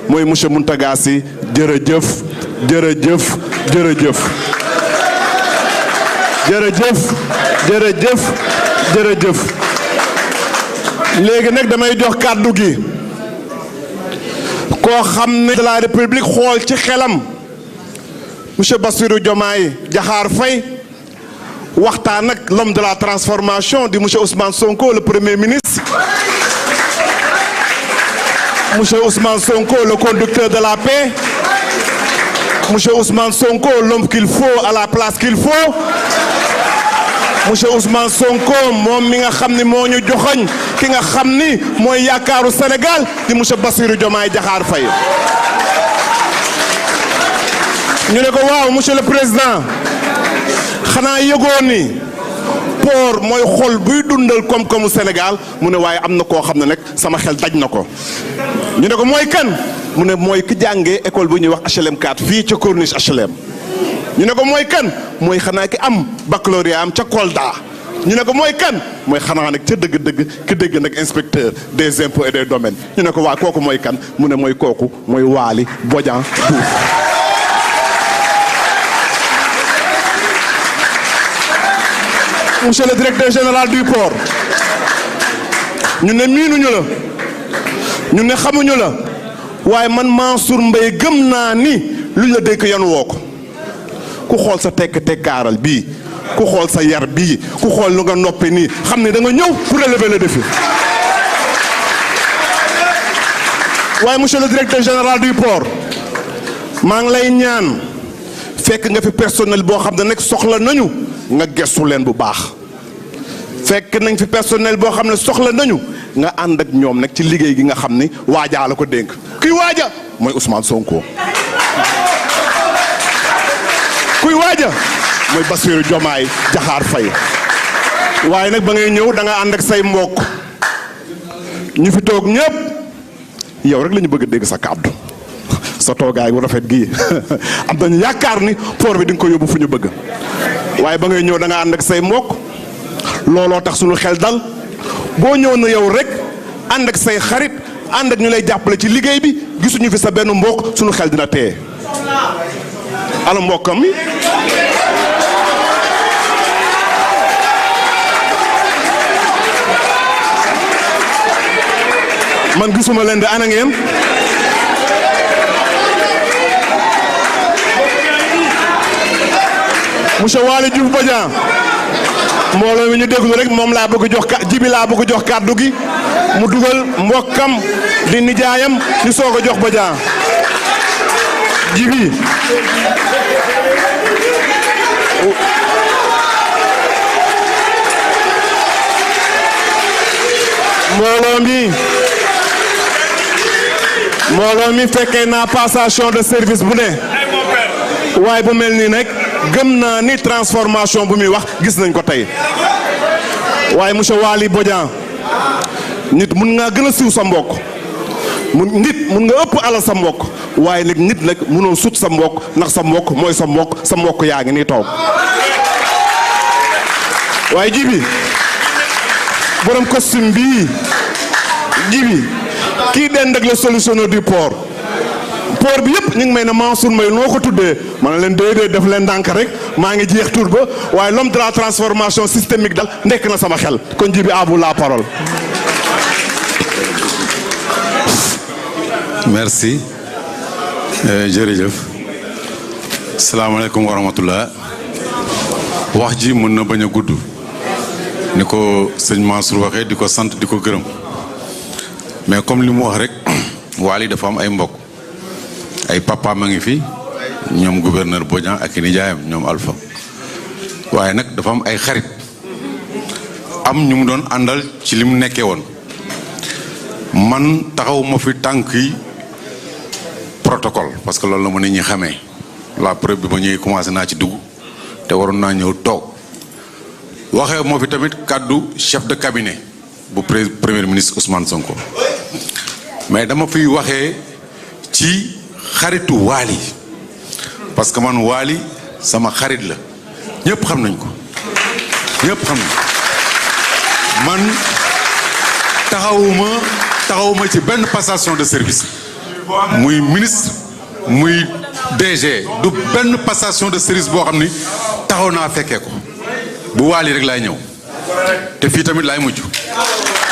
mooy monsieur Mountaga Sy jërëjëf jërëjëf jërëjëf jërëjëf jërëjëf jërëjëf léegi nag damay jox kàddu gi koo xam ne de la république xool ci xelam monsieur Bassirou Diomaye Diakhar Faye waxtaan ak l'homme de la transformation di monsieur Ousmane Sonko le premier ministre monsieur Ousmane Sonko le conducteur de la paix monsieur Ousmane Sonko l'homme qu'il faut à la place qu'il faut monsieur Ousmane Sonko moom mi nga xam ni moo ñu joxoñ ki nga xam ni mooy yaakaaru Sénégal di monsieur Bassirou Diomaye Diakhar Faye ñu ne ko waaw monsieur le président xanaa yëgoon ni port mooy xol buy dundal koom-koomu Sénégal mu ne waaye am na koo xam ne nag sama xel daj na ko ñu ne ko mooy kan mu ne mooy ki jàngee école bu ñuy wax HLM 4 fii ca Corniche HLM ñu ne ko mooy kan mooy xanaa ki am baccalauréat am ca Kolda ñu ne ko mooy kan mooy xanaa nag ca dëgg-dëgg ki dégg nag inspecteur des impôts et des domaines ñu ne ko waa kooku mooy kan mu ne mooy kooku mooy Waly Bodian Diouf monsieur le directeur général du port ñu ne miinuñu la ñu ne xamuñu la waaye man Mansour Mbaye gëm naa ni luñ la dénk yan woo ko ku xool sa tekkaaral bii ku xool sa yar bii ku xool lu nga noppi nii xam ne da nga ñëw pour relever le défi waaye monsieur le directeur général du port maa ngi lay ñaan fekk nga fi personnel boo xam ne nag soxla nañu nga gestu leen bu baax fekk nañ fi personnel boo xam ne soxla nañu nga ànd ak ñoom nag ci liggéey gi nga xam ni waajaa la ko dénk kuy waaja mooy Ousmane Sonko kuy waaja mooy Bassirou Diomaye Diakhar Faye waaye nag ba ngay ñëw da nga ànd ak say mbokk ñu fi toog ñëpp yow rek la ñu bëgg a dégg sa kàddu sa toogaay bu rafet gii am nañu yaakaar ni port bi di nga ko yóbbu fu ñu bëgg waaye ba ngay ñëw da nga ànd ak say mbokk looloo tax suñu xel dal boo ñëw na yow rek ànd ak say xarit ànd ak ñu lay jàppale ci liggéey bi gisuñu fi sa benn mbokk suñu xel dina téye ala mbokkam mi man gisuma leen de ana ngeen monsieur Waly Diouf Bodian mbooloo mi ñu déglu rek moom laa bëgg jox jibi laa bëgg jox kàddu gi mu dugal mbokkam di nijaayam ñu soog a jox Bodian jibi mbooloo mi fekkee naa passation de service bu ne waaye bu mel nii nag gëm naa ni transformation bu muy wax gis nañ ko tey waaye monsieur Waly Bodian nit mun ngaa gën a siiw sa mbokk nit mun nga ëpp alal sa mbokk waaye nag nit nag munoo sut sa mbokk ndax sa mbokk mooy sa mbokk yaa ngi nii toog waaye jibi borom costume bii jibi kii den ak le solutionnaire du port bi yëpp ñu ngi may ne Mansour Mbaye noo ko tuddee ma ne leen déedéet def leen ndànk rek maa ngi jeex tur ba waaye l'homme de la transformation systémique dal nekk na sama xel kon jibi à vous la parole. merci jërëjëf salaamaaleykum wa rahmatullah wax ji mën na bañ a gudd ni ko sëñ Mansour waxee di ko sant di ko gërëm mais comme li mu wax rek Waly dafa am ay mbokk ay papa ma ngi fi ñoom gouverneur Bodian ak i nijaayam ñoom Alpha waaye nag dafa am ay xarit am ñu mu doon àndal ci li mu nekkee woon man taxaw ma fi tànk yi protocole parce que loolu la ma nit ñi xamee la preuve bi ma ñëwee commencé naa ci dugg te waroon naa ñëw toog waxee moo fi tamit kàddu chef de cabinet bu premier ministre Ousmane Sonko mais dama fiy waxee ci xaritu Waly parce que man Waly sama xarit la ñëpp xam nañ ko ñëpp xam nañ man taxawuma ci benn passation de service muy ministre muy DG du benn passation de service boo xam ni taxaw naa fekkee ko bu Wally rek laay ñëw te fii tamit laay mujj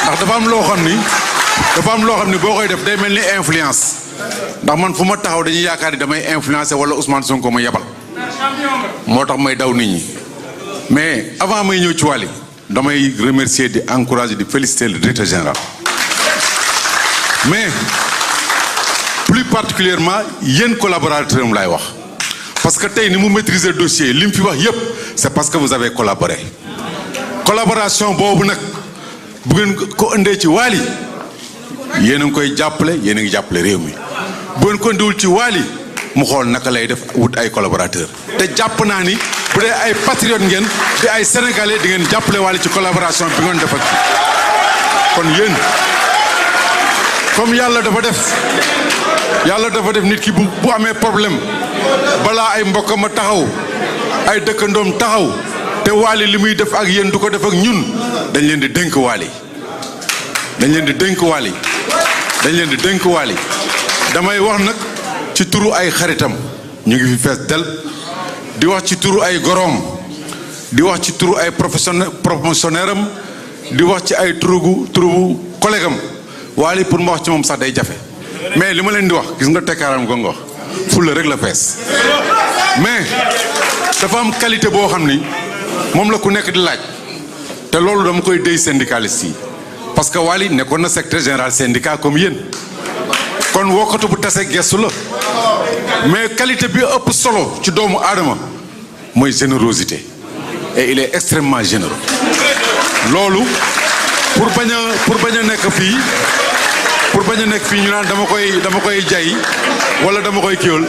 ndax dafa am loo xam ni boo koy def day mel ni influence ndax man fu ma taxaw dañuy yaakaar ni damay influencer wala Ousmane Sonko ma yebal moo tax may daw nit ñi mais avant may ñëw ci Wally damay remercier di encourager di féliciter le directeur général mais plus particulièrement yéen collaborateurs am laay wax parce que tey ni mu maîtriser dossier li mu fi wax yépp c'est parce que vous avez collaboré collaboration boobu nag bu ngeen ko indee ci Wally yéen a ngi koy jàppale yéen a ngi jàppale réew mi bu ngeen ko indiwul ci Wally mu xool naka lay def wut ay collaborateurs te jàpp naa ni bu dee ay patriotes ngeen di ay sénégalais di ngeen jàppale Wally ci collaboration bi ngeen def ak kon yéen comme yàlla dafa def nit ki bu amee problème balaa ay mbokkam a taxaw ay dëkkandoom taxaw te Wally li muy def ak yéen du ko def ak ñun dañ leen di dénk Wally damay wax nag ci turu ay xaritam ñu ngi fi fees del di wax ci turu ay goroom di wax ci turu ay promotionnaire am di wax ci ay turu collègue am Wally pour ma wax ci moom sax day jafe mais li ma leen di wax gis nga tekkaaram ko nga wax fulla rek la fees mais dafa am qualité boo xam ni moom la ku nekk di laaj te loolu dama koy déy syndicaliste yi parce que Wally nekkoon na secrétaire général syndicat comme yéen kon wokkatu bu tase gestu la mais qualité bi ëpp solo ci doomu aadama mooy générosité et il est extrêmement généreux loolu pour bañ a nekk fii ñu naan dama koy jay wala dama koy kiiwal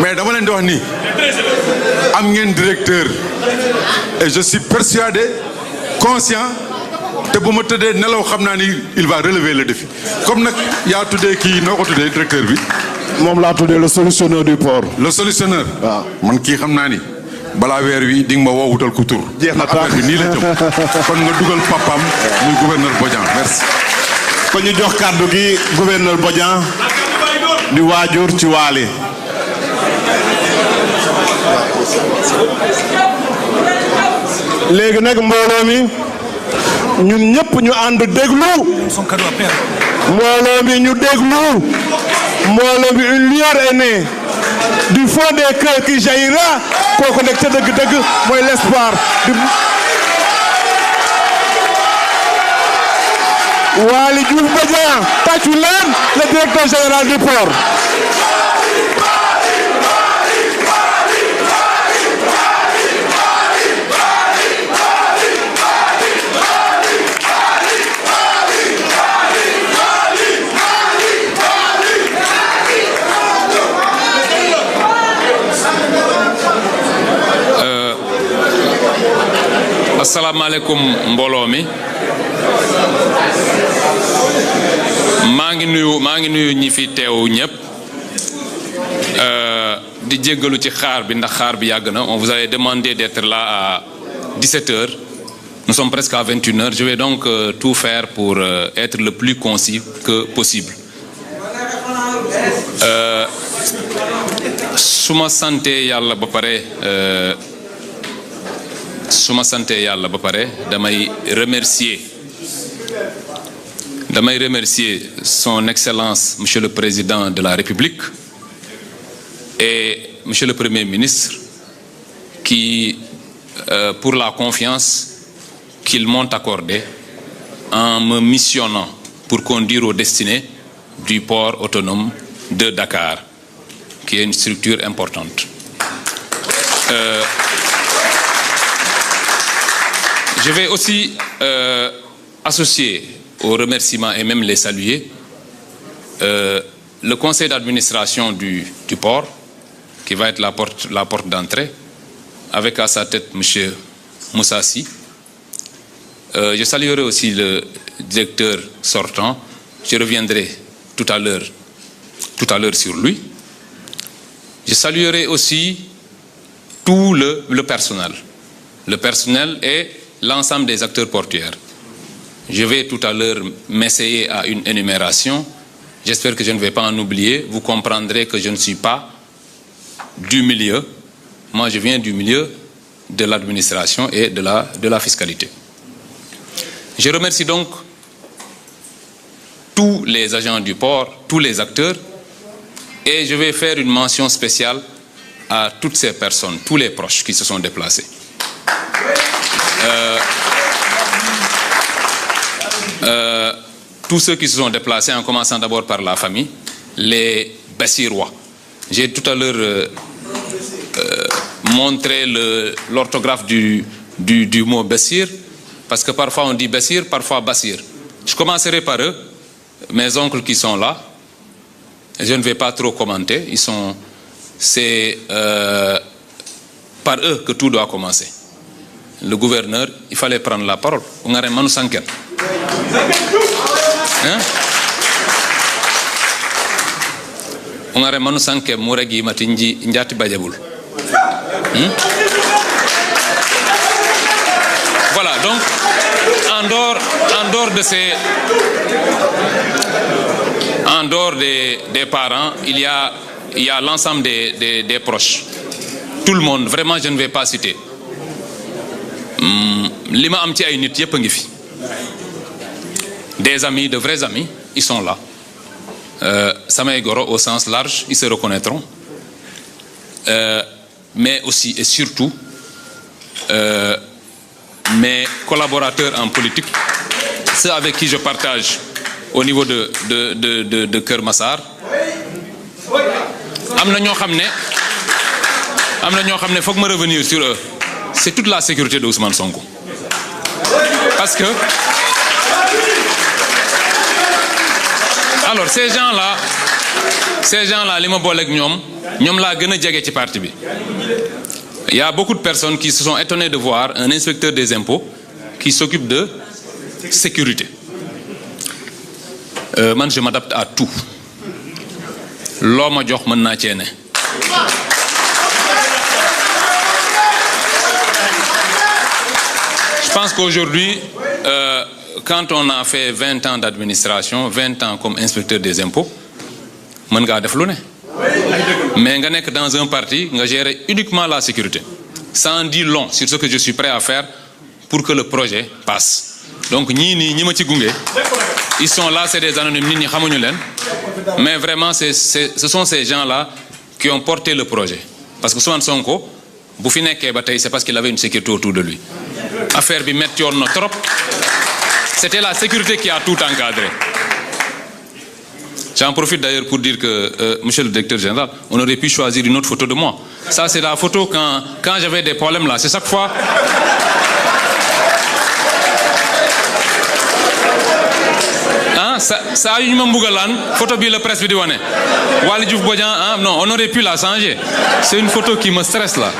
mais dama leen di wax nii am ngeen directeur et je suis persuadé conscient te bu ma tëddee nelaw xam naa ni il va relever le défi comme nag yaa tuddee kii noo ko tuddee directeur bi. moom laa tuddee le solutionneur du port. le solutionneur. waaw man kii xam naa ni balaa weer wi di nga ma woo wutal ko tur. jeex na affaire bi nii la jëm kon nga dugal papaam muy gouverneur Bodian merci. kon ñu jox kàddu gi gouverneur Bodian di waajur ci Wally. léegi nag mbooloo mi ñun ñëpp ñu ànd déglu. mbooloo mi ñu déglu. mbooloo mi une lueur est née du fond des cœurs qui jaillira kooku nekk ca dëgg-dëgg mooy l'espoir du Wally Diouf Bodian tàccu leen le directeur général du port. asalaamaaleykum mbooloo mi maa ngi nuyu ñi fi teew ñëpp di jéggalu ci xaar bi ndax xaar bi yàgg na on vous avait demandé d'être là à 17h nous sommes presque à 21h je vais donc tout faire pour être le plus concis que possible su ma santee yàlla ba pare damay remercier son excellence monsieur le président de la République et monsieur le premier ministre qui pour la confiance qu'ils m'ont accordée en me missionnant pour conduire aux destinées du port autonome de Dakar qui est une structure importante. Je vais aussi associer aux remerciements et même les saluer le conseil d'administration du port qui va être la porte d'entrée avec à sa tête monsieur Moussa Sy. Je saluerai aussi le directeur sortant. Je reviendrai tout à l'heure sur lui. Je saluerai aussi tout le personnel. Le personnel et l'ensemble des acteurs portuaires. Je vais tout à l'heure m'essayer à une énumération, J'espère que je ne vais pas en oublier. Vous comprendrez que je ne suis pas du milieu. Moi, je viens du milieu de l'administration et de la fiscalité. Je remercie donc tous les agents du port, tous les acteurs, et je vais faire une mention spéciale à toutes ces personnes, tous les proches qui se sont déplacés. Tous ceux qui se sont déplacés, en commençant d'abord par la famille, les Bassirois. J'ai tout à l'heure montré l'orthographe du mot Bassir, parce que parfois on dit Bassir, parfois Bassir. Je commencerai par eux, mes oncles qui sont là. Je ne vais pas trop commenter. C'est par eux que tout doit commencer. Le gouverneur, il fallait prendre la parole. On a remanu sanken. On a remanu sanken mouragi matinji njati bajabul. Voilà, donc en dehors de ces, en dehors des parents, il y a l'ensemble des proches. Tout le monde, vraiment, je ne vais pas citer. Lima am ci ay nit yépp ngi fi. Des amis, de vrais amis, ils sont là. Samay goro au sens large, ils se reconnaîtront. Mais aussi et surtout mes collaborateurs en politique, ceux avec qui je partage au niveau de Keur Massar. Amna ñoo xamné faut que me revenir sur eux. C'est toute la sécurité de Ousmane Sonko. Parce que alors ces gens-là li ma bolé ak ñom la gëna djégé ci parti bi. Il y a beaucoup de personnes qui se sont étonnées de voir un inspecteur des impôts qui s'occupe de sécurité. Man, je m'adapte à tout. L'homme jox mën na ci né. Je pense qu'aujourd'hui, quand on a fait 20 ans d'administration, 20 ans comme inspecteur des impôts, mën nga def lu né. Mais nga nek dans un parti, nga gérer uniquement la sécurité. Ça en dit long sur ce que je suis prêt à faire pour que le projet passe. Donc ñi ma ci gungé, ils sont là, c'est des anonymes, ñi xamuñu len. Mais vraiment ce sont ces gens-là qui ont porté le projet. Parce que Ousmane Sonko, bu fi nekké ba tay, c'est parce qu'il avait une sécurité autour de lui. Affaire bi metti won na trop. C'était la sécurité qui a tout encadré. J'en profite d'ailleurs pour dire que, monsieur le directeur général, on aurait pu choisir une autre photo de moi. Ça, c'est la photo quand j'avais des problèmes là. C'est chaque fois... Hein, ça a eu une photo de la presse vidéo. Wali Diouf Bodian, hein, non, on aurait pu la changer. C'est une photo qui me stresse là.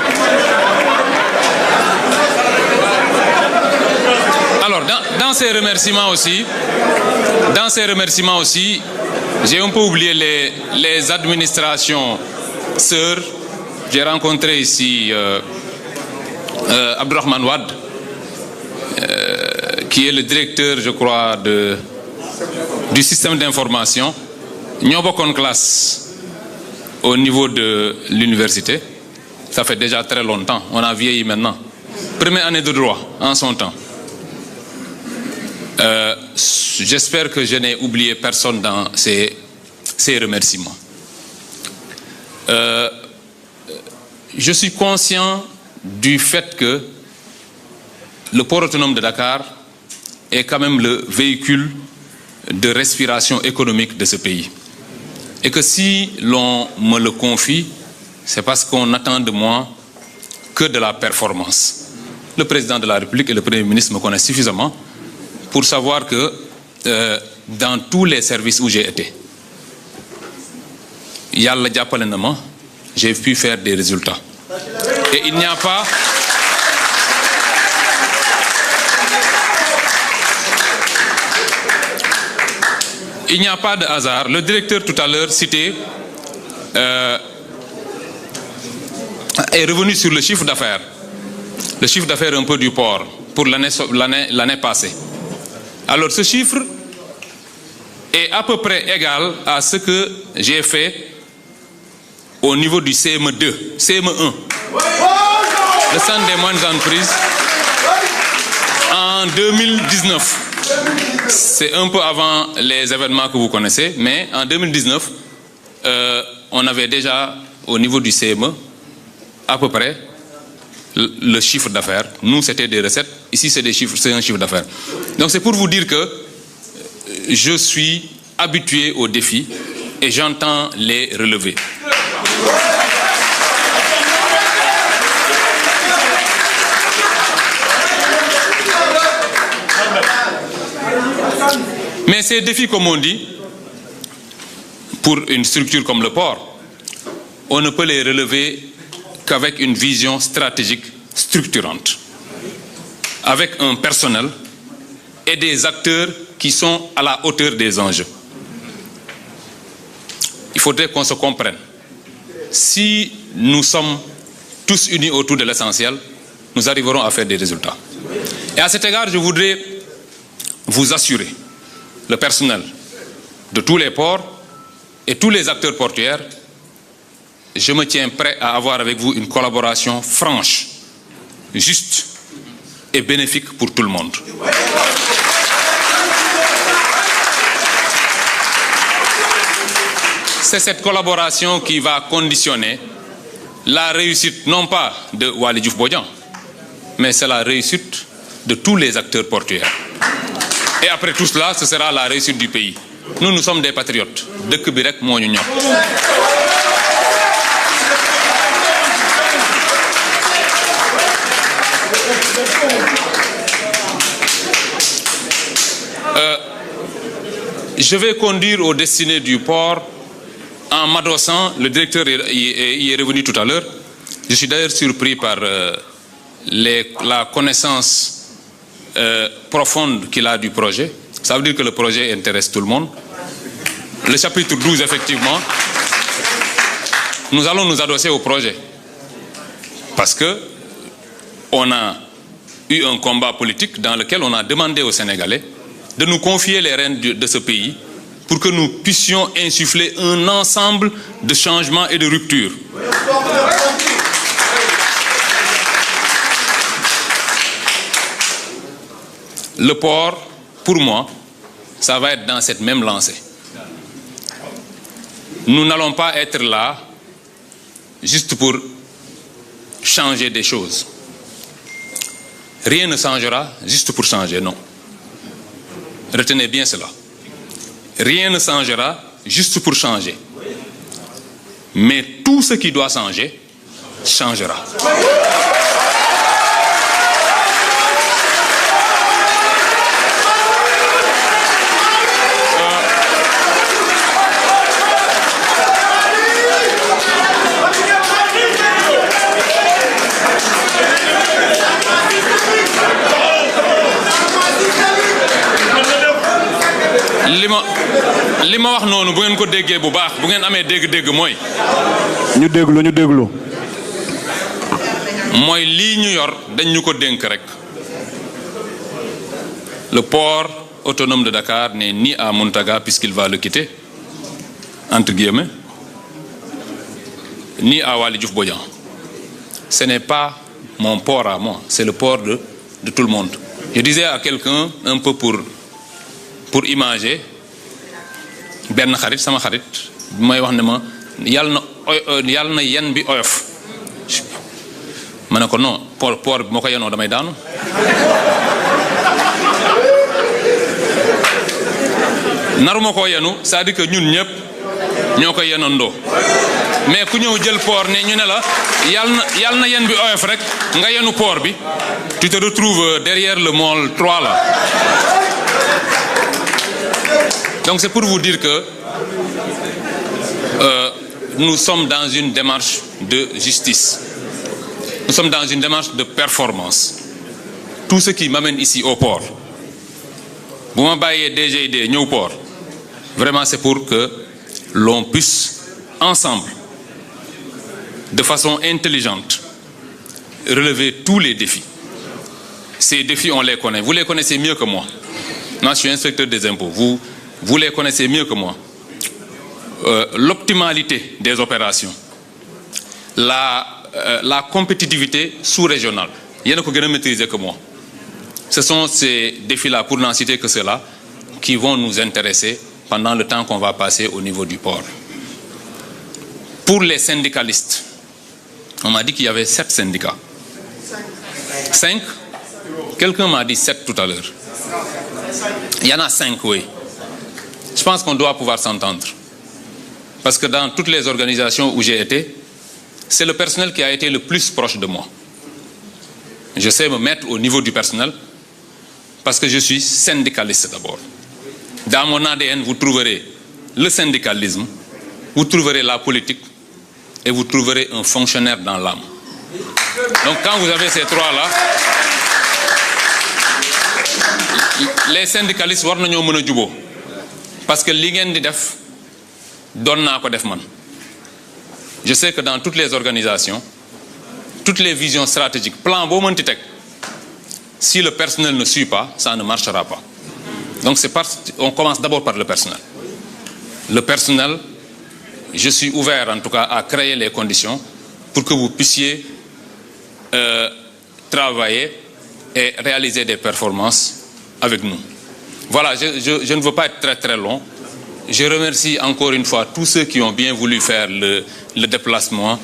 Alors, dans ces remerciements aussi, j'ai un peu oublié les administrations sœurs. J'ai rencontré ici Abdourahmane Wade, qui est le directeur, je crois, du système d'information. Nous avons une classe au niveau de l'université. Ça fait déjà très longtemps. On a vieilli maintenant. Première année de droit, en son temps. J'espère que je n'ai oublié personne dans ces remerciements. Je suis conscient du fait que le port autonome de Dakar est quand même le véhicule de respiration économique de ce pays. Et que si l'on me le confie, c'est parce qu'on n'attend de moi que de la performance. Le président de la République et le Premier ministre me connaissent suffisamment pour savoir que dans tous les services où j'ai été, j'ai pu faire des résultats. Et il n'y a pas... Il n'y a pas de hasard. Le directeur tout à l'heure cité est revenu sur le chiffre d'affaires. Le chiffre d'affaires un peu du port pour l'année passée. Alors ce chiffre, est à peu près égal à ce que j'ai fait au niveau du CME2, CME1, le centre des moyennes entreprises, en 2019. C'est un peu avant les événements que vous connaissez, mais en 2019, on avait déjà au niveau du CME à peu près le chiffre d'affaires. Nous, c'était des recettes. Ici, c'est un chiffre d'affaires. Donc, c'est pour vous dire que je suis habitué aux défis et j'entends les relever. Mais ces défis, comme on dit, pour une structure comme le port, on ne peut les relever qu'avec une vision stratégique structurante, avec un personnel et des acteurs qui sont à la hauteur des enjeux. Il faudrait qu'on se comprenne. Si nous sommes tous unis autour de l'essentiel, nous arriverons à faire des résultats. Et à cet égard, je voudrais vous assurer, le personnel de tous les ports et tous les acteurs portuaires, je me tiens prêt à avoir avec vous une collaboration franche, juste et bénéfique pour tout le monde. C'est cette collaboration qui va conditionner la réussite, non pas de Waly Diouf Bodian, mais c'est la réussite de tous les acteurs portuaires. Et après tout cela, ce sera la réussite du pays. Nous, nous sommes des patriotes. Dëkk bi rek moo ñu ñor. Je vais conduire aux destinées du port en m'adossant, le directeur y est revenu tout à l'heure. Je suis d'ailleurs surpris par la connaissance profonde qu'il a du projet. Ça veut dire que le projet intéresse tout le monde. Le chapitre 12, effectivement, nous allons nous adosser au projet. Parce que on a eu un combat politique dans lequel on a demandé aux Sénégalais de nous confier les rênes de ce pays pour que nous puissions insuffler un ensemble de changements et de ruptures. Le port, pour moi, ça va être dans cette même lancée. Nous n'allons pas être là juste pour changer des choses. Rien ne changera juste pour changer, non. Retenez bien cela. Rien ne changera juste pour changer. Mais tout ce qui doit changer, changera. li ma wax noonu bu ngeen ko déggee bu baax bu ngeen amee dégg-dégg mooy. ñu déglu. mooy lii ñu yor dañ ñu ko dénk rek. Le port autonome de Dakar n'est ni à Mountaga puisqu'il va le quitter, entre guillemets, ni à Waly Diouf Bodian. Ce n'est pas mon port à moi, c'est le port de tout le monde. Je disais à quelqu'un un peu pour imager benn xarit sama xarit mooy wax ne ma yàlla na yen bi oyof ma ne ko non port bi moo ko yenoo damay daanu. naruma koo yenu c'est-à-dire que ñun ñëpp ñoo koy yenandoo mais ku ñëw jël port ne ñu ne la yàlla na yen bi oyof rek nga yenu port bi tu te retrouves derrière le môle 3 là. Donc c'est pour vous dire que nous sommes dans une démarche de justice. Nous sommes dans une démarche de performance. Tout ce qui m'amène ici au port, bu ma bàyyee DGID ñëw port, vraiment c'est pour que l'on puisse ensemble, de façon intelligente, relever tous les défis. Ces défis, on les connaît. Vous les connaissez mieux que moi. Moi, je suis inspecteur des impôts. Vous, vous les connaissez mieux que moi. L'optimalité des opérations, la compétitivité sous-régionale, il y en a qui ont maîtriser que moi. Ce sont ces défis-là, pour n'en citer que ceux-là, qui vont nous intéresser pendant le temps qu'on va passer au niveau du port. Pour les syndicalistes, on m'a dit qu'il y avait 7 syndicats. 5? Quelqu'un m'a dit 7 tout à l'heure. Il y en a 5, oui. Je pense qu'on doit pouvoir s'entendre. Parce que dans toutes les organisations où j'ai été, c'est le personnel qui a été le plus proche de moi. Je sais me mettre au niveau du personnel parce que je suis syndicaliste d'abord. Dans mon ADN, vous trouverez le syndicalisme, vous trouverez la politique et vous trouverez un fonctionnaire dans l'âme. Donc quand vous avez ces trois-là, les syndicalistes war nañoo mën a juboo parce que li ngeen di def doon naa ko def man. Je sais que dans toutes les organisations, toutes les visions stratégiques, plan boo mënti teg, si le personnel ne suit pas, ça ne marchera pas. Donc on commence d'abord par le personnel. Le personnel, je suis ouvert en tout cas à créer les conditions pour que vous puissiez travailler et réaliser des performances avec nous. Voilà, je ne veux pas être très très long. Je remercie encore une fois tous ceux qui ont bien voulu faire le déplacement.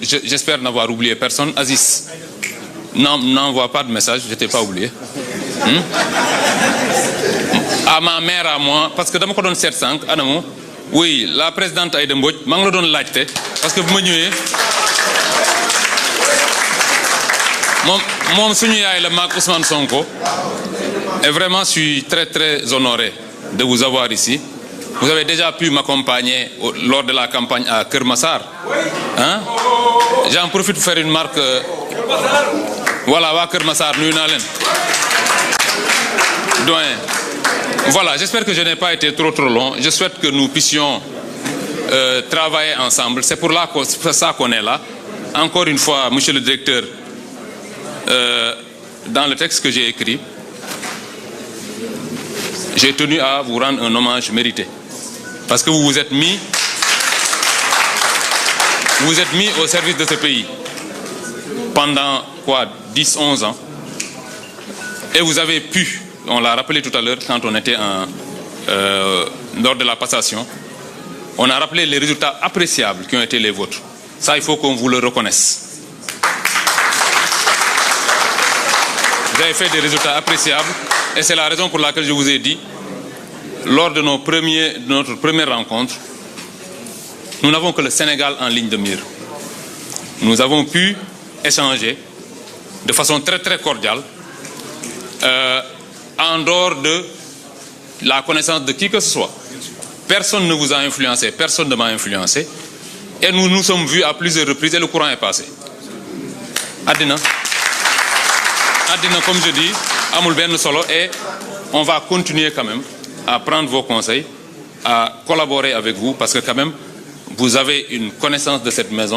J'espère n'avoir oublié personne. Aziz, n'envoie pas de message, je ne t'ai pas oublié. À ma mère, à moi, parce que dans mon 700, oui, la présidente Aïda Mbodj, je me donne l'acte, parce que vous me mon souvenir le Marc Ousmane Sonko, et vraiment je suis très très honoré de vous avoir ici. Vous avez déjà pu m'accompagner lors de la campagne à Kermassar. Hein? J'en profite pour faire une marque. Voilà, à Kermassar, nous Doyen. Voilà, j'espère que je n'ai pas été trop long. Je souhaite que nous puissions travailler ensemble. C'est pour ça qu'on est là. Encore une fois, monsieur le directeur, dans le texte que j'ai écrit, j'ai tenu à vous rendre un hommage mérité. Parce que vous vous êtes mis au service de ce pays pendant quoi, 10-11 ans. Et vous avez pu, on l'a rappelé tout à l'heure quand on était lors de la passation, on a rappelé les résultats appréciables qui ont été les vôtres. Ça, il faut qu'on vous le reconnaisse. Vous avez fait des résultats appréciables et c'est la raison pour laquelle je vous ai dit, lors de notre première rencontre, nous n'avons que le Sénégal en ligne de mire. Nous avons pu échanger de façon très très cordiale en dehors de la connaissance de qui que ce soit. Personne ne vous a influencé, personne ne m'a influencé. Et nous nous sommes vus à plusieurs reprises et le courant est passé. Adina, comme je dis, Amoul Ben Solo, et on va continuer quand même à prendre vos conseils, à collaborer avec vous, parce que quand même, vous avez une connaissance de cette maison